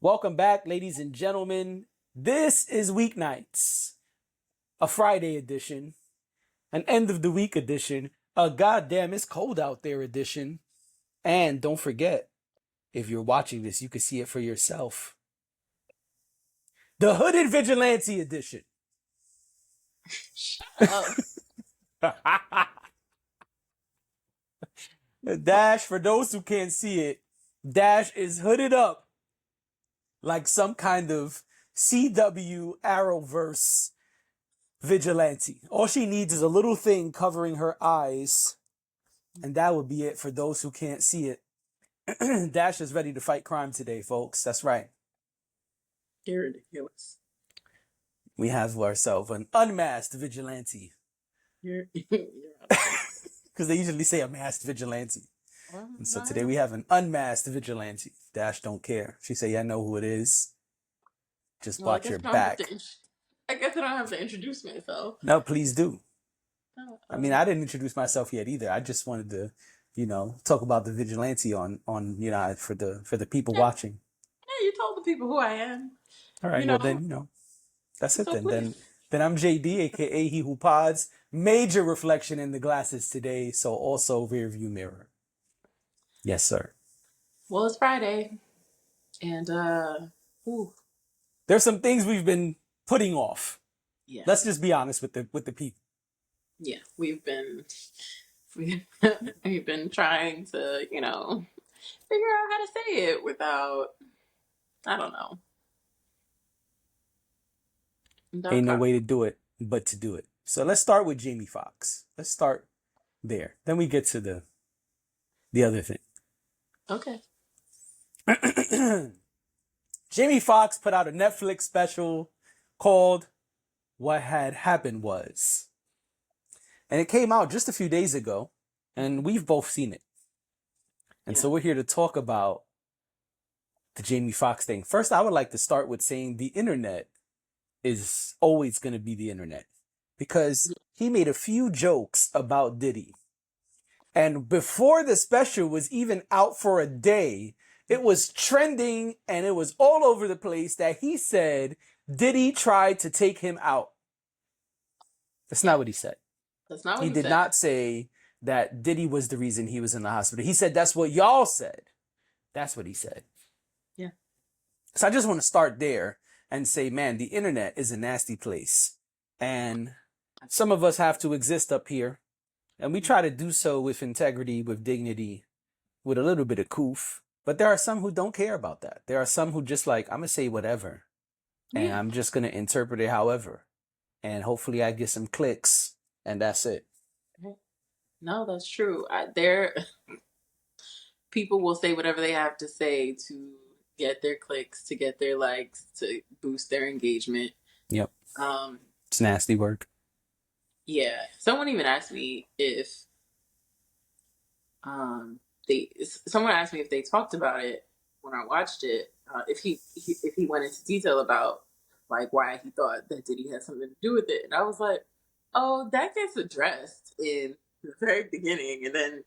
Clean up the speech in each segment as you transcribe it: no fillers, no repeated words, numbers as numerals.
Welcome back, ladies and gentlemen. This is Weeknights, a Friday edition, an end of the week edition, a goddamn it's cold out there edition. And don't forget, if you're watching this, you can see it for yourself. The Hooded Vigilante edition. Oh, Dash, for those who can't see it, Dash is hooded up like some kind of CW Arrowverse vigilante. All she needs is a little thing covering her eyes, and that would be it for those who can't see it. Dash is ready to fight crime today, folks. That's right. you're ridiculous. We have ourselves an unmasked vigilante. You're Because they usually say a masked vigilante. And so today we have an unmasked vigilante. Dash don't care. She say, I know who it is. Just watch your back. I guess I don't have to introduce myself. No, please do. Oh, I mean, I didn't introduce myself yet either. I just wanted to, talk about the vigilante on for the people watching. Yeah, you told the people who I am. All right, well then, that's it So then. please. Then I'm JD, aka He Who Pods. Major reflection in the glasses today, so also rear view mirror. Yes, sir. Well, it's Friday, and ooh, There's some things we've been putting off. yeah, Let's just be honest with the people. yeah, we've been we've been trying to figure out how to say it without I don't know. Ain't no way to do it but to do it. So let's start with Jamie Foxx. Let's start there. Then we get to the other thing. Okay. Jamie Foxx put out a Netflix special called What Had Happened Was. And it came out just a few days ago, and we've both seen it. And so we're here to talk about the Jamie Foxx thing. First, I would like to start with saying the internet is always going to be the internet because he made a few jokes about Diddy. And before the special was even out for a day, it was trending and it was all over the place that he said Diddy tried to take him out. That's not what he said. That's not what He did said. not say that Diddy was the reason he was in the hospital. He said that's what y'all said. That's what he said. Yeah. So I just want to start there and say, man, the internet is a nasty place. And some of us have to exist up here. And we try to do so with integrity, with dignity, with a little bit of coof. But there are some who don't care about that. There are some who just like, I'm going to say whatever. And I'm just going to interpret it however. And hopefully I get some clicks. And that's it. No, that's true. People will say whatever they have to say to get their clicks, to get their likes, to boost their engagement. Yep. It's nasty work. Yeah. Someone even asked me if someone asked me if they talked about it when I watched it, if he went into detail about like why he thought that Diddy had something to do with it. And I was like, oh, that gets addressed in the very beginning, and then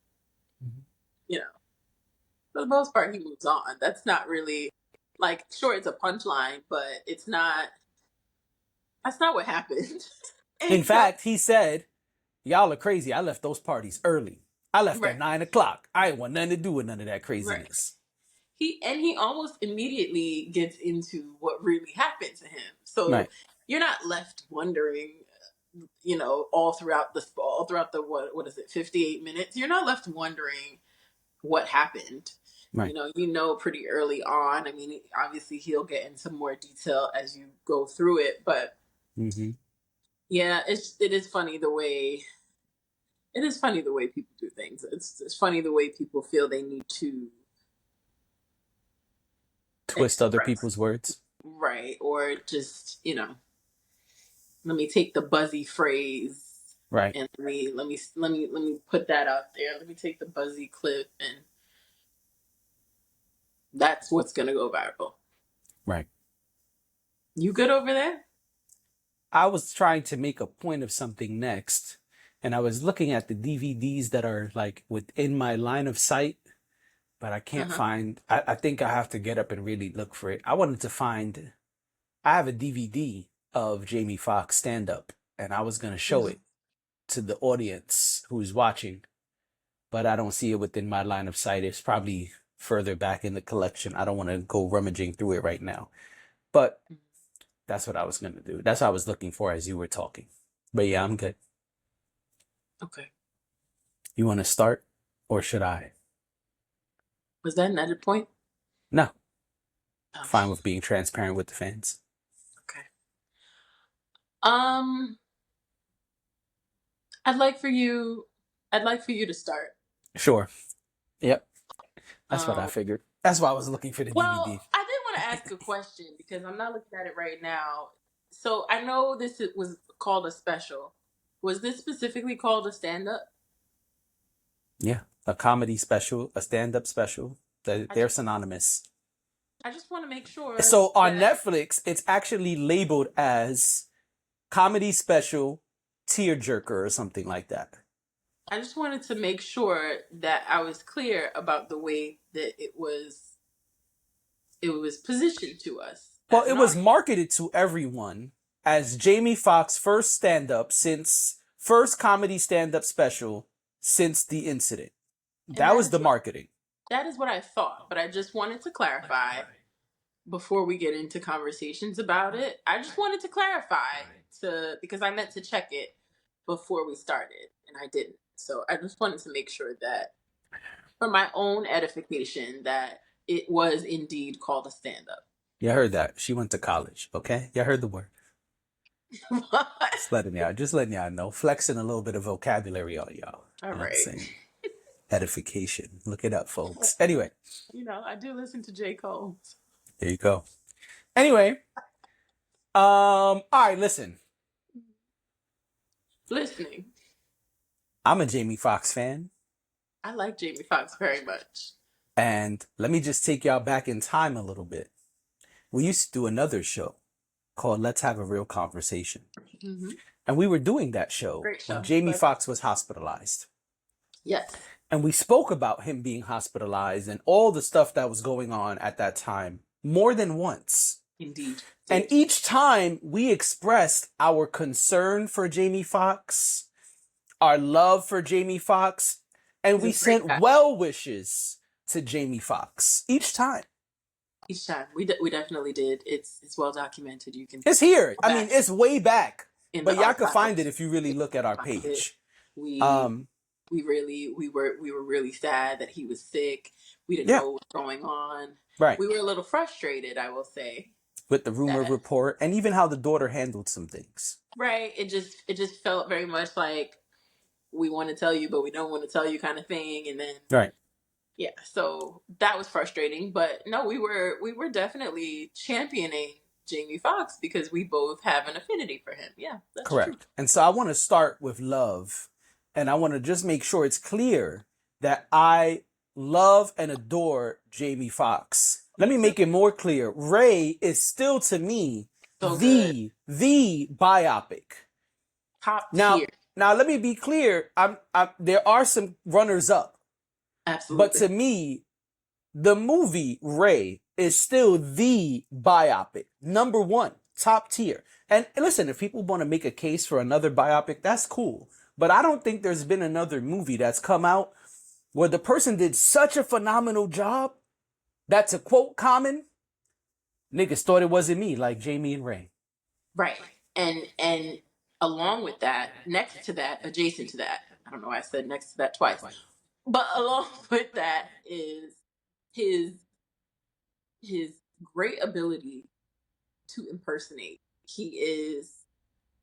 for the most part, he moves on. That's not really like, sure, it's a punchline, but it's not. That's not what happened. In fact, he said, y'all are crazy. I left those parties early. I left at 9 o'clock. I ain't want nothing to do with none of that craziness. Right. He almost immediately gets into what really happened to him. So you're not left wondering, all throughout the what is it, 58 minutes? You're not left wondering what happened. Right. Pretty early on. I mean, obviously he'll get into more detail as you go through it, but yeah, it is funny the way people do things. It's funny the way people feel they need to twist other people's words. Right. Or just, let me take the buzzy phrase. Right. And let me put that out there. Let me take the buzzy clip, and that's what's gonna go viral. Right. You good over there? I was trying to make a point of something next, and I was looking at the DVDs that are like within my line of sight, but I can't find. I think I have to get up and really look for it. I wanted to find. I have a DVD of Jamie Foxx stand up, and I was gonna show it to the audience who's watching, but I don't see it within my line of sight. It's probably further back in the collection. I don't want to go rummaging through it right now, but that's what I was gonna do. That's what I was looking for as you were talking. But yeah, I'm good. Okay. You want to start, or should I? Was that another point? No. Oh. Fine with being transparent with the fans. Okay. I'd like for you to start. Sure. Yep. That's what I figured. That's why I was looking for the well, DVD. I did want to ask a question because I'm not looking at it right now. So I know was called a special. Was this specifically called a stand-up? Yeah. A comedy special, a stand-up special. They're synonymous. I just want to make sure. So on Netflix, it's actually labeled as comedy special tearjerker or something like that. I just wanted to make sure that I was clear about the way that it was positioned to us. Well, it was marketed to everyone as Jamie Foxx' first first comedy stand-up special since the incident. That was the marketing. That is what I thought, but I just wanted to clarify before we get into conversations about it. I just wanted to clarify because I meant to check it before we started and I didn't. So I just wanted to make sure that for my own edification that it was indeed called a stand-up. You heard that. She went to college, okay? You heard the word. Just letting y'all know. Flexing a little bit of vocabulary on y'all. All right. Edification. Look it up, folks. Anyway. I do listen to J. Cole. There you go. Anyway. All right, listen. Listening. I'm a Jamie Foxx fan. I like Jamie Foxx very much. And let me just take y'all back in time a little bit. We used to do another show called Let's Have a Real Conversation. Mm-hmm. And we were doing that show when Jamie Foxx was hospitalized. Yes. And we spoke about him being hospitalized and all the stuff that was going on at that time more than once. Indeed. And each time we expressed our concern for Jamie Foxx, our love for Jamie Foxx, and we sent well wishes to Jamie Foxx each time. Each time. We definitely did. It's well documented. It's here. I mean, it's way back. But y'all can find it if you really look at our page. We were really sad that he was sick. We didn't know what was going on. Right. We were a little frustrated, I will say. With the rumor report and even how the daughter handled some things. Right. It just felt very much like we want to tell you, but we don't want to tell you kind of thing. And then right. Yeah, so that was frustrating, but no, we were definitely championing Jamie Foxx because we both have an affinity for him. Yeah, that's correct. True. And so I want to start with love, and I want to just make sure it's clear that I love and adore Jamie Foxx. Let me make it more clear. Ray is still to me the biopic. Top tier. Now let me be clear. There are some runners up. Absolutely. But to me, the movie Ray is still the biopic. Number one, top tier. And listen, if people want to make a case for another biopic, that's cool. But I don't think there's been another movie that's come out where the person did such a phenomenal job that, to quote Common, niggas thought it wasn't me, like Jamie and Ray. Right. And along with that, next to that, adjacent to that, I don't know why I said next to that twice. But along with that is his great ability to impersonate. He is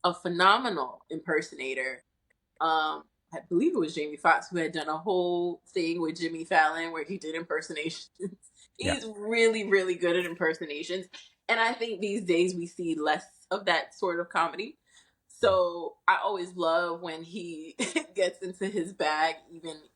a phenomenal impersonator. I believe it was Jamie Foxx who had done a whole thing with Jimmy Fallon where he did impersonations. He's really, really good at impersonations. And I think these days we see less of that sort of comedy. So I always love when he gets into his bag,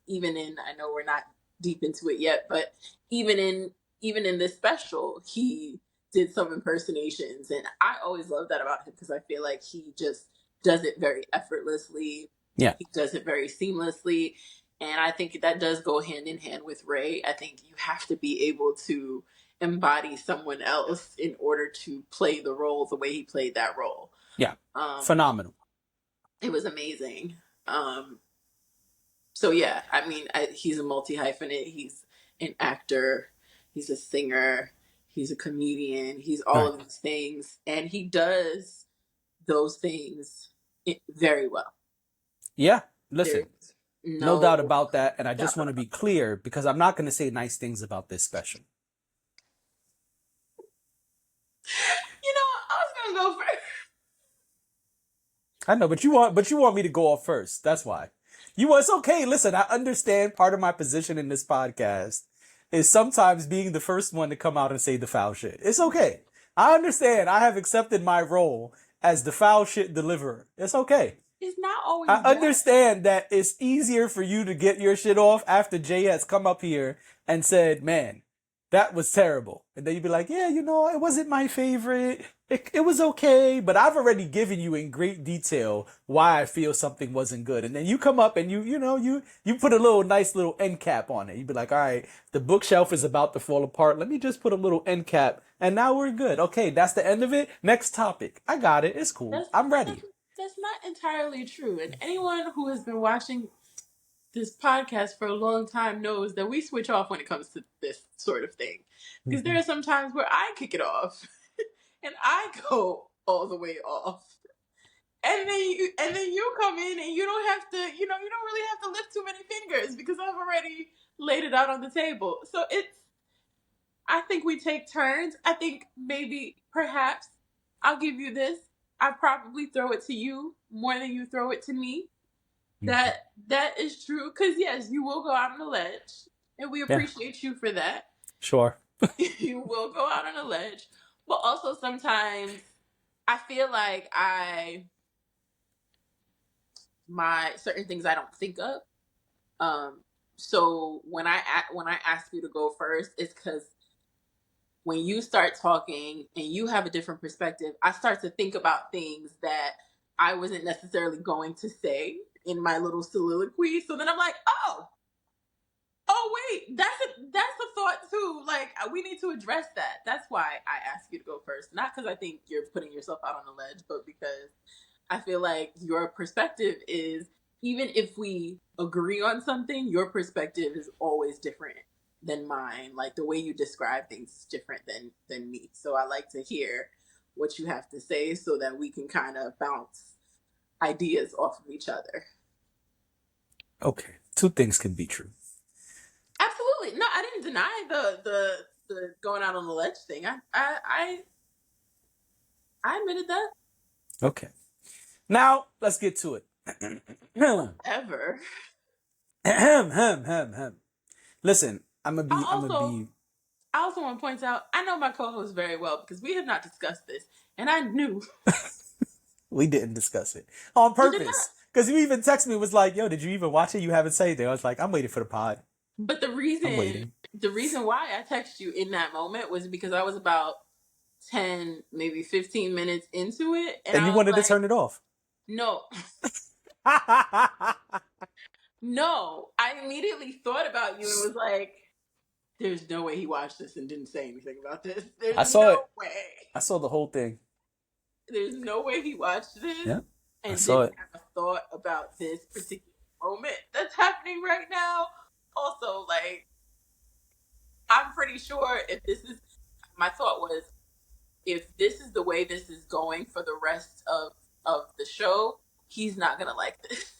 even in, I know we're not deep into it yet, but even in this special, he did some impersonations. And I always love that about him because I feel like he just does it very effortlessly. Yeah. He does it very seamlessly. And I think that does go hand in hand with Ray. I think you have to be able to embody someone else in order to play the role the way he played that role. Yeah. Phenomenal. It was amazing. So yeah, I mean, he's a multi-hyphenate. He's an actor. He's a singer. He's a comedian. He's all Right. of these things. And he does those things very well. Yeah. Listen, no doubt no about that. And I just doubt want to about be clear because I'm not going to say nice things about this special. You know, I was going to go first. I know, but you want me to go off first. That's why. It's okay. Listen, I understand part of my position in this podcast is sometimes being the first one to come out and say the foul shit. It's okay. I understand. I have accepted my role as the foul shit deliverer. It's okay. It's not always I understand that it's easier for you to get your shit off after Jay has come up here and said, man, that was terrible. And then you'd be like, yeah, it wasn't my favorite. It was okay. But I've already given you in great detail why I feel something wasn't good. And then you come up and you put a nice little end cap on it. You'd be like, all right, the bookshelf is about to fall apart. Let me just put a little end cap. And now we're good. Okay, that's the end of it. Next topic. I got it. It's cool. I'm ready. That's not entirely true. And anyone who has been watching this podcast for a long time knows that we switch off when it comes to this sort of thing. Because there are some times where I kick it off and I go all the way off. And then you come in and you don't have to, you don't really have to lift too many fingers because I've already laid it out on the table. So I think we take turns. I think perhaps I'll give you this. I probably throw it to you more than you throw it to me. That is true. Because yes, you will go out on a ledge. And we appreciate you for that. Sure. You will go out on a ledge. But also sometimes I feel like my certain things I don't think of. So when I ask you to go first, it's because when you start talking and you have a different perspective, I start to think about things that I wasn't necessarily going to say in my little soliloquy. So then I'm like, oh wait, that's a thought too. Like, we need to address that. That's why I ask you to go first. Not because I think you're putting yourself out on a ledge, but because I feel like your perspective is, even if we agree on something, your perspective is always different than mine. Like, the way you describe things is different than me. So I like to hear what you have to say so that we can kind of bounce ideas off of each other. Okay. Two things can be true. Absolutely. No, I didn't deny the going out on the ledge thing. I admitted that. Okay. Now let's get to it. Ever. Listen, I'm gonna be. I also want to point out, I know my co-host very well because we have not discussed this, and I knew we didn't discuss it on purpose. Because you even texted me, was like, yo, did you even watch it? You haven't said anything. I was like, I'm waiting for the pod. But the reason why I texted you in that moment was because I was about 10, maybe 15 minutes into it. And you wanted to turn it off. No. No. I immediately thought about you and was like, there's no way he watched this and didn't say anything about this. There's no way. I saw the whole thing. There's no way he watched this and didn't have a thought about this particular moment that's happening right now. Also, like, I'm pretty sure my thought was, if this is the way this is going for the rest of the show, he's not gonna like this.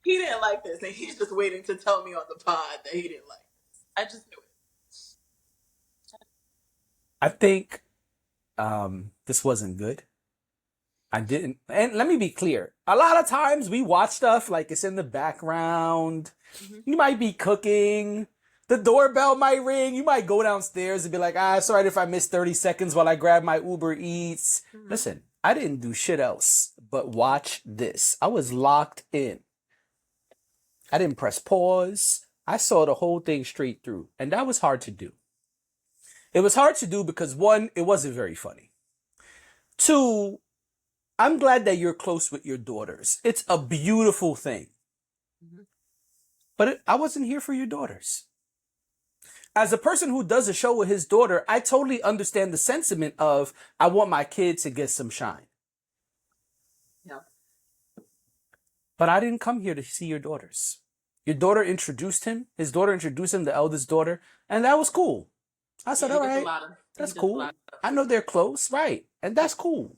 He didn't like this, and he's just waiting to tell me on the pod that he didn't like this. I just knew it. I think this wasn't good. I didn't. And let me be clear. A lot of times we watch stuff like it's in the background. Mm-hmm. You might be cooking. The doorbell might ring. You might go downstairs and be like, sorry if I missed 30 seconds while I grab my Uber Eats. Mm-hmm. Listen, I didn't do shit else but watch this. I was locked in. I didn't press pause. I saw the whole thing straight through. And that was hard to do. It was hard to do because, one, it wasn't very funny. Two, I'm glad that you're close with your daughters. It's a beautiful thing. Mm-hmm. But I wasn't here for your daughters. As a person who does a show with his daughter, I totally understand the sentiment of, I want my kid to get some shine. Yeah. But I didn't come here to see your daughters. Your daughter introduced him. His daughter introduced him, the eldest daughter. And that was cool. I said, all right, that's cool. I know they're close, right? And that's cool.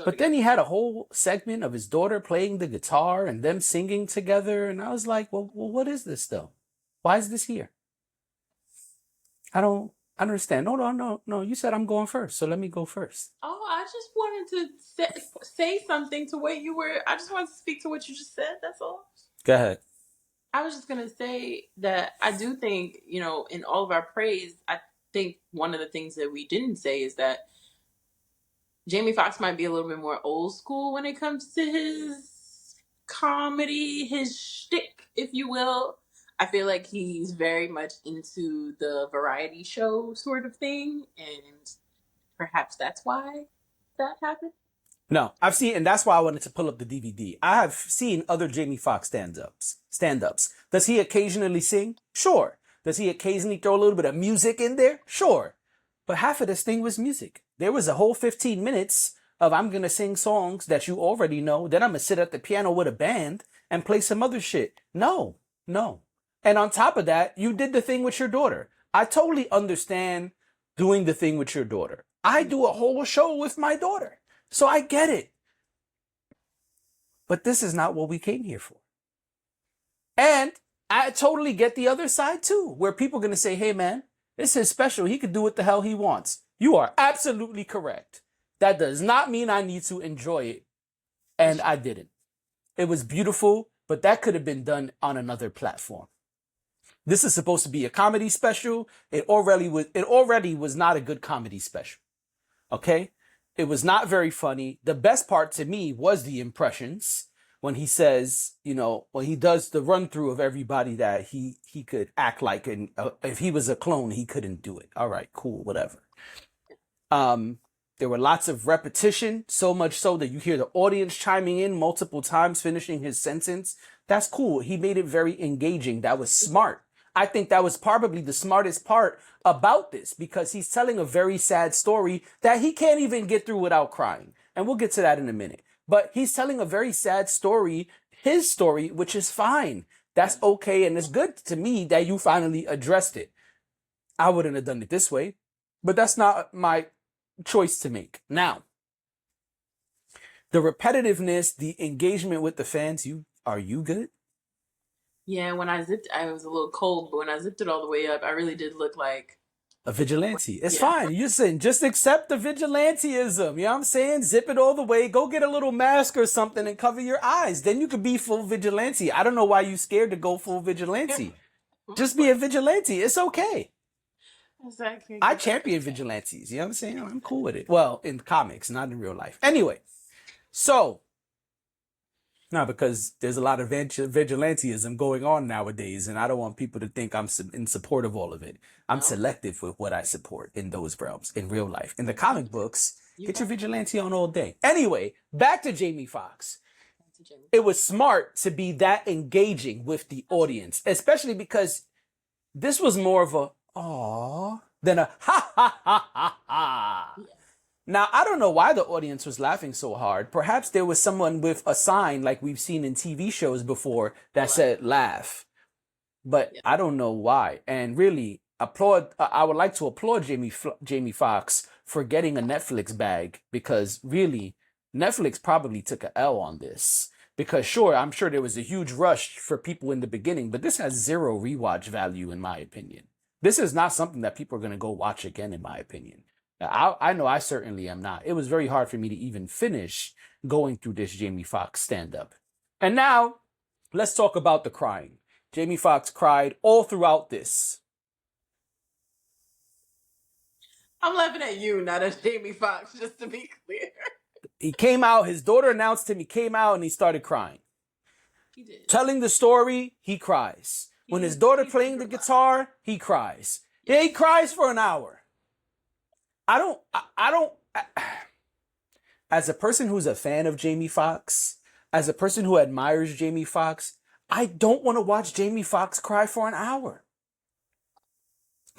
But then he had a whole segment of his daughter playing the guitar and them singing together. And I was like, well, what is this though? Why is this here? I don't understand. No. You said I'm going first. So let me go first. Oh, I just wanted to say something to what you were. I just wanted to speak to what you just said. That's all. Go ahead. I was just going to say that I do think, in all of our praise, I think one of the things that we didn't say is that Jamie Foxx might be a little bit more old school when it comes to his comedy, his shtick, if you will. I feel like he's very much into the variety show sort of thing, and perhaps that's why that happened. No, I've seen, and that's why I wanted to pull up the DVD. I have seen other Jamie Foxx stand-ups. Does he occasionally sing? Sure. Does he occasionally throw a little bit of music in there? Sure. But half of this thing was music. There was a whole 15 minutes of, I'm going to sing songs that you already know. Then I'm going to sit at the piano with a band and play some other shit. No. And on top of that, you did the thing with your daughter. I totally understand doing the thing with your daughter. I do a whole show with my daughter. So I get it. But this is not what we came here for. And I totally get the other side too, where people are going to say, hey man, this is special. He could do what the hell he wants. You are absolutely correct. That does not mean I need to enjoy it. And I didn't. It was beautiful, but that could have been done on another platform. This is supposed to be a comedy special. It already was not a good comedy special. Okay? It was not very funny. The best part to me was the impressions when he says, when he does the run through of everybody that he could act like, and if he was a clone, he couldn't do it. All right, cool, whatever. There were lots of repetition, so much so that you hear the audience chiming in multiple times, finishing his sentence. That's cool. He made it very engaging. That was smart. I think that was probably the smartest part about this, because he's telling a very sad story that he can't even get through without crying. And we'll get to that in a minute. But he's telling a very sad story, his story, which is fine. That's okay. And it's good to me that you finally addressed it. I wouldn't have done it this way, but that's not my choice to make. Now, the repetitiveness, the engagement with the fans, are you good? Yeah, when I was a little cold, but when I zipped it all the way up, I really did look like a vigilante. It's fine. You're saying just accept the vigilanteism. You know what I'm saying? Zip it all the way. Go get a little mask or something and cover your eyes. Then you could be full vigilante. I don't know why you scared to go full vigilante. Just be a vigilante. It's okay. Exactly. I champion vigilantes. You know what I'm saying? I'm cool with it. Well, in comics, not in real life. Anyway, so... No, because there's a lot of vigilanteism going on nowadays, and I don't want people to think I'm in support of all of it. I'm selective with what I support in those realms, in real life. In the comic books, get your vigilante on all day. Anyway, back to Jamie Foxx. It was smart to be that engaging with the audience, especially because this was more of a aww than a ha ha ha ha ha. Yeah. Now, I don't know why the audience was laughing so hard. Perhaps there was someone with a sign like we've seen in TV shows before that said laugh. But I don't know why. And really, I would like to applaud Jamie Foxx for getting a Netflix bag, because really, Netflix probably took a L on this. Because sure, I'm sure there was a huge rush for people in the beginning, but this has zero rewatch value in my opinion. This is not something that people are going to go watch again, in my opinion. I know I certainly am not. It was very hard for me to even finish going through this Jamie Foxx stand-up. And now, let's talk about the crying. Jamie Foxx cried all throughout this. I'm laughing at you, not at Jamie Foxx, just to be clear. He came out, his daughter announced him, he came out and he started crying. He did. Telling the story, he cries. When his daughter playing the guitar, he cries. Yeah, he cries for an hour. I don't, as a person who's a fan of Jamie Foxx, as a person who admires Jamie Foxx, I don't want to watch Jamie Foxx cry for an hour.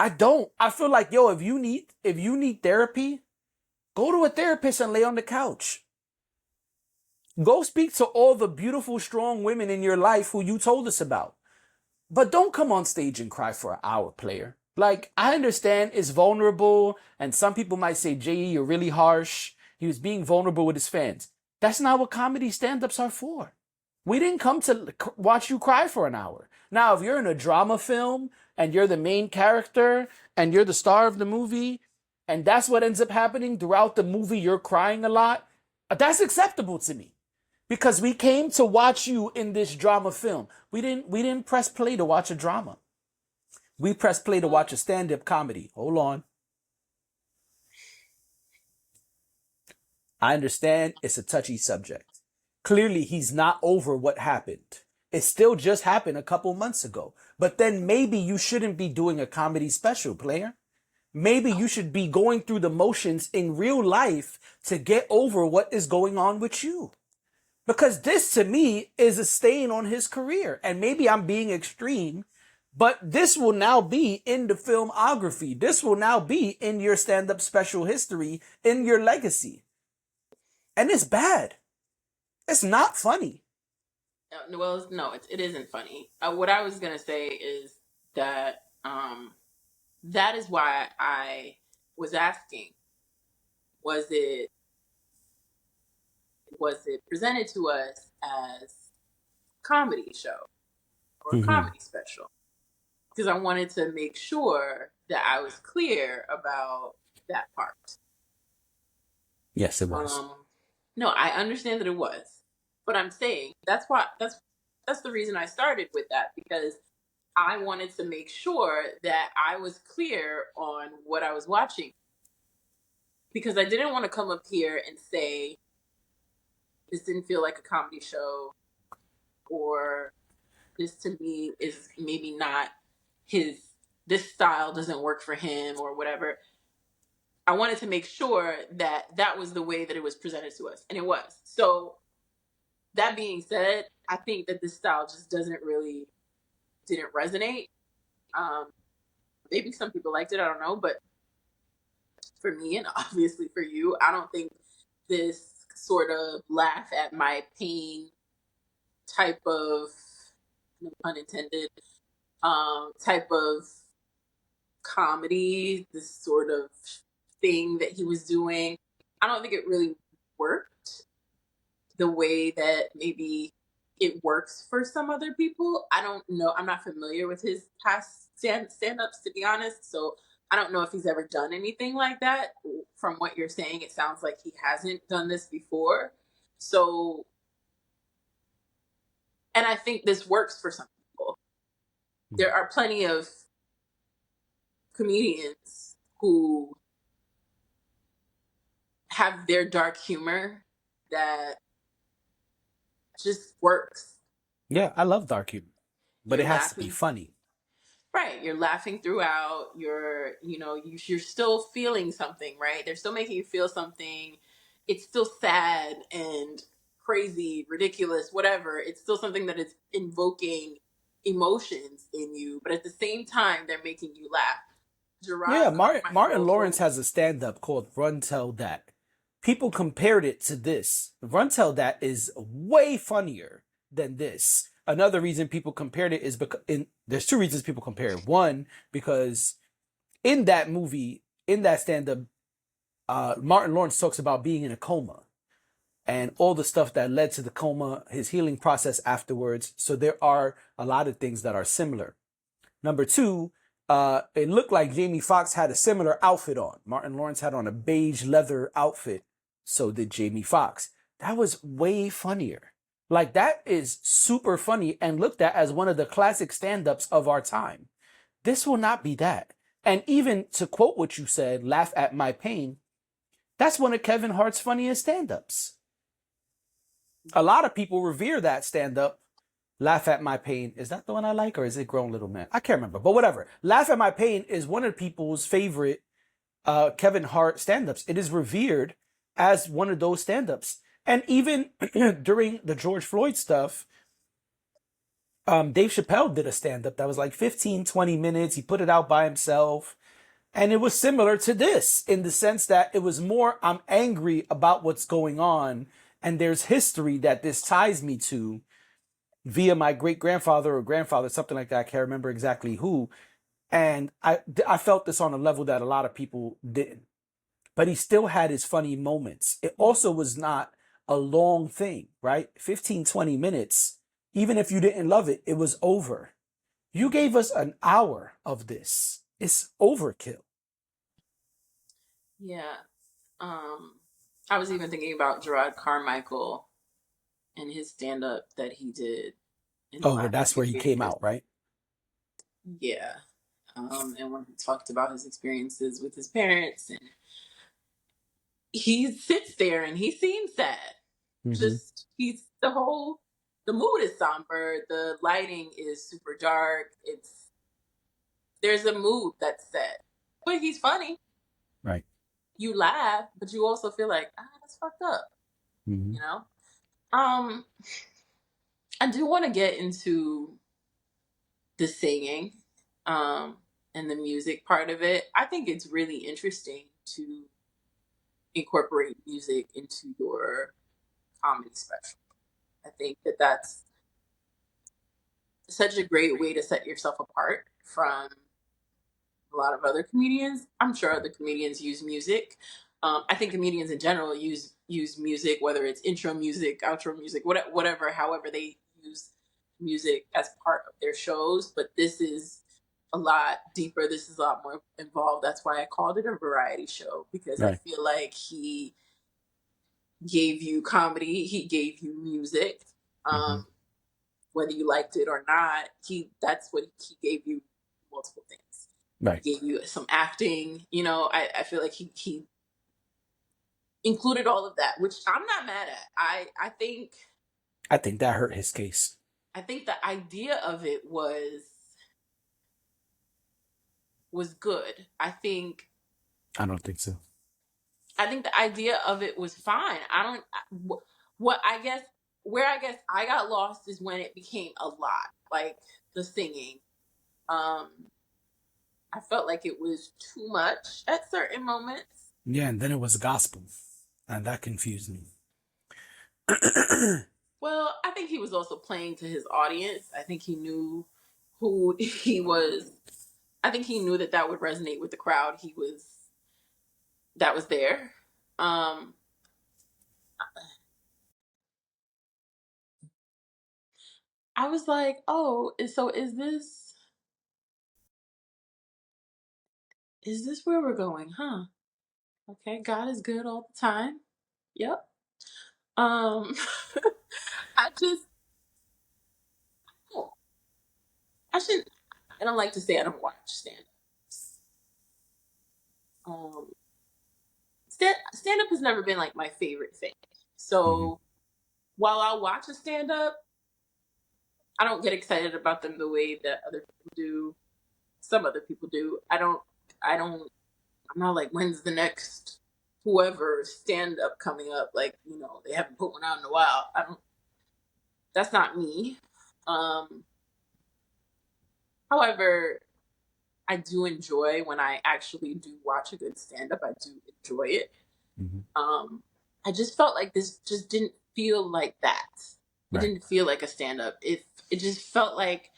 I don't. I feel like, yo, if you need therapy, go to a therapist and lay on the couch. Go speak to all the beautiful, strong women in your life who you told us about. But don't come on stage and cry for an hour, player. Like, I understand it's vulnerable, and some people might say, J.E., you're really harsh. He was being vulnerable with his fans. That's not what comedy stand-ups are for. We didn't come to watch you cry for an hour. Now, if you're in a drama film, and you're the main character, and you're the star of the movie, and that's what ends up happening throughout the movie, you're crying a lot, that's acceptable to me. Because we came to watch you in this drama film. We didn't press play to watch a drama. We pressed play to watch a stand-up comedy. Hold on. I understand it's a touchy subject. Clearly, he's not over what happened. It still just happened a couple months ago. But then maybe you shouldn't be doing a comedy special, player. Maybe you should be going through the motions in real life to get over what is going on with you. Because this, to me, is a stain on his career. And maybe I'm being extreme, but this will now be in the filmography. This will now be in your stand-up special history, in your legacy. And it's bad. It's not funny. Well, no, it isn't funny. What I was going to say is that that is why I was asking, was it presented to us as a comedy show or a comedy special? Because I wanted to make sure that I was clear about that part. Yes, it was. No, I understand that it was, but I'm saying that's the reason I started with that, because I wanted to make sure that I was clear on what I was watching, because I didn't want to come up here and say this didn't feel like a comedy show, or this to me is maybe not this style doesn't work for him or whatever. I wanted to make sure that that was the way that it was presented to us, and it was. So that being said, I think that this style just didn't resonate. Maybe some people liked it, I don't know, but for me, and obviously for you, I don't think this sort of laugh at my pain type of, no pun intended, type of comedy, this sort of thing that he was doing, I don't think it really worked the way that maybe it works for some other people. I don't know. I'm not familiar with his past stand-ups, to be honest. So I don't know if he's ever done anything like that. From what you're saying, it sounds like he hasn't done this before. So, and I think this works for some people. There are plenty of comedians who have their dark humor that just works. Yeah, I love dark humor, but it has to be funny. Right, you're laughing throughout. You're still feeling something, right? They're still making you feel something. It's still sad and crazy, ridiculous, whatever. It's still something that is invoking emotions in you, but at the same time, they're making you laugh. Yeah, Martin Lawrence has a stand-up called Run Tell Dat. People compared it to this. Run Tell Dat is way funnier than this. Another reason people compared it is because there's two reasons people compare it. One, because in that movie, in that stand-up, Martin Lawrence talks about being in a coma and all the stuff that led to the coma, his healing process afterwards. So there are a lot of things that are similar. Number two, it looked like Jamie Foxx had a similar outfit on. Martin Lawrence had on a beige leather outfit. So did Jamie Foxx. That was way funnier. Like, that is super funny and looked at as one of the classic stand-ups of our time. This will not be that. And even to quote what you said, laugh at my pain, that's one of Kevin Hart's funniest stand-ups. A lot of people revere that stand-up. Laugh at My Pain. Is that the one I like, or is it Grown Little Man? I can't remember, but whatever. Laugh at My Pain is one of people's favorite Kevin Hart stand-ups. It is revered as one of those stand-ups. And even during the George Floyd stuff, Dave Chappelle did a stand-up that was like 15, 20 minutes. He put it out by himself. And it was similar to this in the sense that it was more, I'm angry about what's going on. And there's history that this ties me to via my great grandfather or grandfather, something like that. I can't remember exactly who. And I felt this on a level that a lot of people didn't. But he still had his funny moments. It also was not a long thing, right? 15, 20 minutes. Even if you didn't love it, it was over. You gave us an hour of this. It's overkill. Yeah. I was even thinking about Gerard Carmichael and his stand up that he did in the Oh, well, last that's few where he came years. out, right? Yeah. And when he talked about his experiences with his parents, and he sits there and he seems sad. Mm-hmm. Just the mood is somber, the lighting is super dark. There's a mood that's set, but he's funny. Right. You laugh, but you also feel like, that's fucked up, Mm-hmm. you know. Um, I do want to get into the singing, um, and the music part of it. I think it's really interesting to incorporate music into your comedy special. I think that that's such a great way to set yourself apart from a lot of other comedians. I'm sure other comedians use music. I think comedians in general use music, whether it's intro music, outro music, whatever, however they use music as part of their shows. But this is a lot deeper. This is a lot more involved. That's why I called it a variety show, because I Right. feel like he gave you comedy, he gave you music. Mm-hmm. Um, whether you liked it or not, that's what he gave you, multiple things. Right. He gave you some acting. I feel like he included all of that, which I'm not mad at. I think that hurt his case. I think the idea of it was good. I don't think so. I think the idea of it was fine. I don't what I guess where I guess I got lost is when it became a lot, like the singing. Um I felt like it was too much at certain moments. Yeah, and then it was gospel. And that confused me. Well, I think he was also playing to his audience. I think he knew who he was. I think he knew that that would resonate with the crowd that was there. Um, I was like, oh, so is this where we're going, huh? Okay, God is good all the time. Yep. Um, I just, oh, I shouldn't. I don't like to say I don't watch stand up. Stand up has never been like my favorite thing. Mm-hmm. So while I'll watch a stand up, I don't get excited about them the way that other people do. Some other people do. I don't. I'm not like, when's the next whoever stand up coming up? Like, they haven't put one out in a while. I don't. That's not me. Um. However, I do enjoy when I actually do watch a good stand up. I do enjoy it. Mm-hmm. Um. I just felt like this just didn't feel like that. It Right. didn't feel like a stand up. It just felt like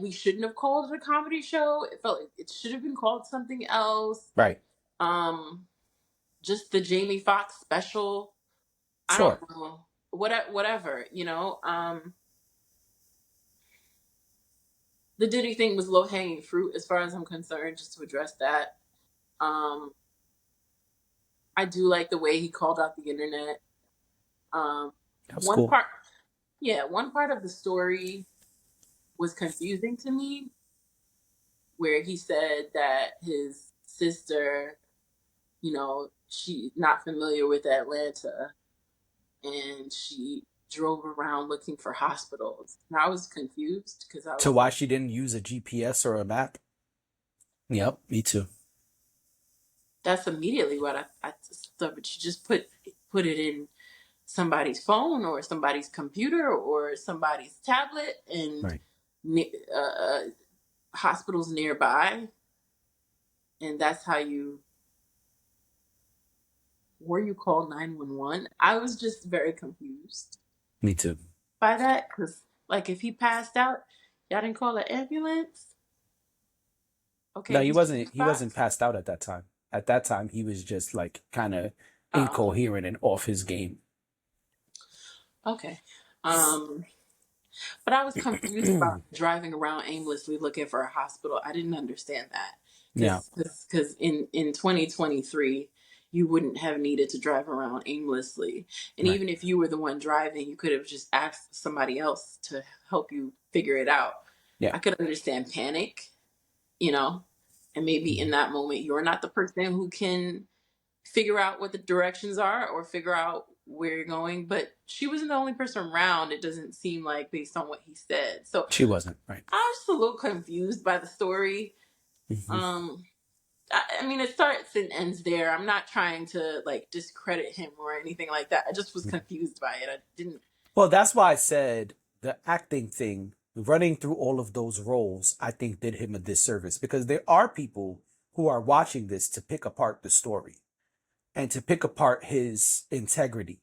we shouldn't have called it a comedy show. It felt like it should have been called something else. Right. Um, just the Jamie Foxx special. I don't Sure. know. Whatever. The Diddy thing was low hanging fruit as far as I'm concerned. Just to address that. Um, I do like the way he called out the internet. Um, That was one cool. part, yeah, one part of the story was confusing to me, where he said that his sister, she's not familiar with Atlanta, and she drove around looking for hospitals. And I was confused because I To was why like, she didn't use a GPS or a map? Yep, me too. that's immediately what I thought, but you just put it in. somebody's phone or somebody's computer or somebody's tablet, and Right. hospitals nearby, and that's how you call 911. I was just very confused Me too. by that, because like if he passed out, y'all didn't call an ambulance. No, Okay, Mr. Jamie he wasn't Foxx. passed out at that time. At that time, he was just like kind of Oh, incoherent and off his game. okay. Um, but I was confused about driving around aimlessly looking for a hospital. I didn't understand that, Yeah. because in 2023 you wouldn't have needed to drive around aimlessly, and Right. even if you were the one driving, you could have just asked somebody else to help you figure it out. Yeah. I could understand panic, you know, and maybe in Mhm. that moment you're not the person who can figure out what the directions are or figure out where you're going, but she wasn't the only person around, it doesn't seem like, based on what he said. So She wasn't. Right. I was just a little confused by the story. Hmm. um I mean, it starts and ends there. I'm not trying to like discredit him or anything like that. I just was confused by it. I didn't. Well, that's why I said the acting thing, running through all of those roles, I think did him a disservice because there are people who are watching this to pick apart the story and to pick apart his integrity.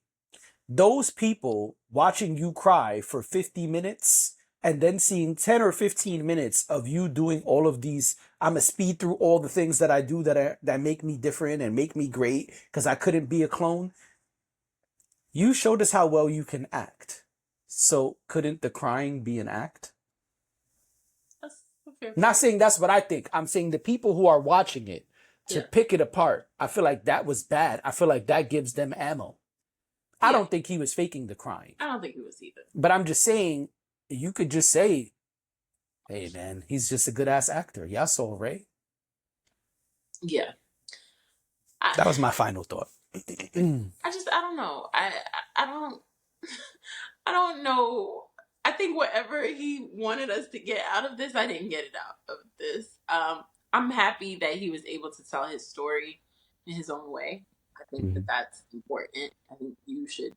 Those people watching you cry for 50 minutes and then seeing 10 or 15 minutes of you doing all of these, I'm a speed through all the things that I do that make me different and make me great because I couldn't be a clone. You showed us how well you can act. So couldn't the crying be an act? That's a fair Not point. saying that's what I think. I'm saying the people who are watching it to Yeah, pick it apart, I feel like that was bad. I feel like that gives them ammo. I yeah. don't think he was faking the crying. I don't think he was either. But I'm just saying, you could just say, hey, man, he's just a good ass actor. Y'all saw Ray. Yeah. I That was my final thought. I don't know. I don't I don't know. I think whatever he wanted us to get out of this, I didn't get it out of this. I'm happy that he was able to tell his story in his own way. I think that Mhm. that's important. I think you should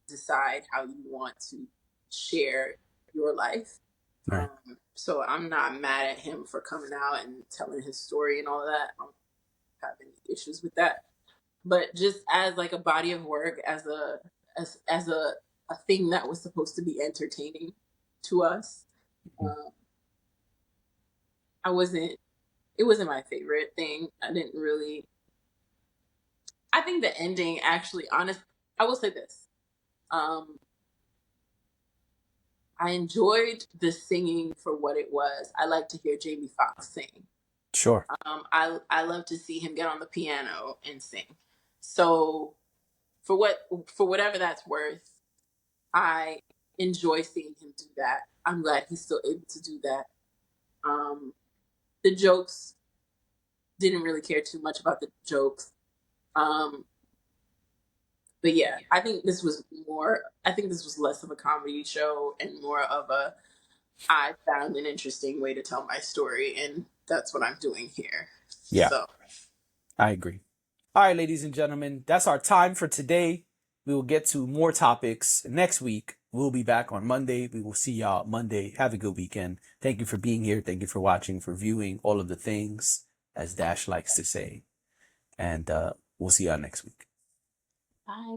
decide how you want to share your life. Right. So I'm not mad at him for coming out and telling his story and all of that. I don't have any issues with that. But just as like a body of work, as a thing that was supposed to be entertaining to us, Mhm. um, I wasn't. It wasn't my favorite thing. I didn't really. I think the ending actually, honest. I will say this. Um, I enjoyed the singing for what it was. I like to hear Jamie Foxx sing. Sure. I love to see him get on the piano and sing. So for whatever that's worth, I enjoy seeing him do that. I'm glad he's still able to do that. Um, the jokes, didn't really care too much about the jokes. Um, but yeah, I think this was more. I think this was less of a comedy show and more of a. I found an interesting way to tell my story, and that's what I'm doing here. Yeah, So I agree. All right, ladies and gentlemen, that's our time for today. We will get to more topics next week. We'll be back on Monday. We will see y'all Monday. Have a good weekend. Thank you for being here. Thank you for watching, for viewing, all of the things, as Dash likes to say. And we'll see y'all next week. bye.